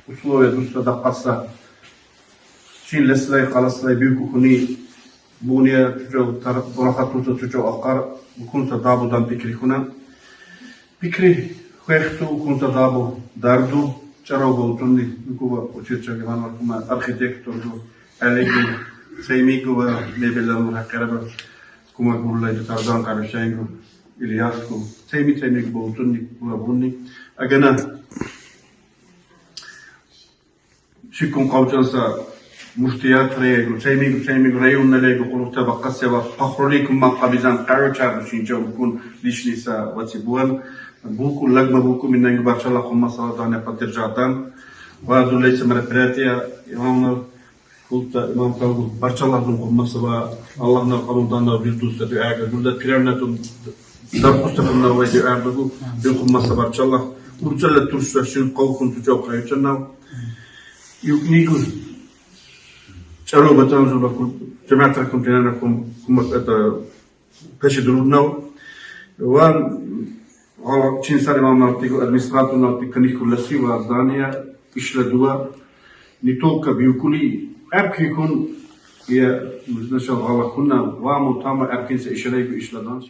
условия дуста да паса чин леслай қаласлай бюкухуни буния тучо борахатуса тучо ақар букунса дабудан пикрихуна пикри хуехту кунса дабу дарду чарого утунди букува учирчаги ванвакума архитекторду алеги сеймигува мебелан хаккараба кума гуллайду тардан карашайнгу İlyasku, temi boğutun bunni. Agana şikun kavcansa muhtiyat reygu, temi reyun neleygu kulukta bakasya ve pahrolikum maqabizan qarachar düşünce bukun lishnisa vatibuan buku lagma buku minnengi barçala kumma salatane patirjatan ve zuleyse merepiratiya imamlar kulta imam kalgu barçalardan kumması ve Allah'ın kabuldan da bir dusta duaga burada pirernetun dar kustafanlar ve duaga bir kumması barçallah urçalla turşlaşın qawqun tucaw qayıçannav yuknigu çaro batanzu bakul cemaatlakum tenanakum kumata peşidurnav wan Çin imamlartigu administratorlartigu kanikullasi ve Daniya işleduva nitolka biyukuli erkekun ya mesela gala kunna va mutama erkense işleyip işledan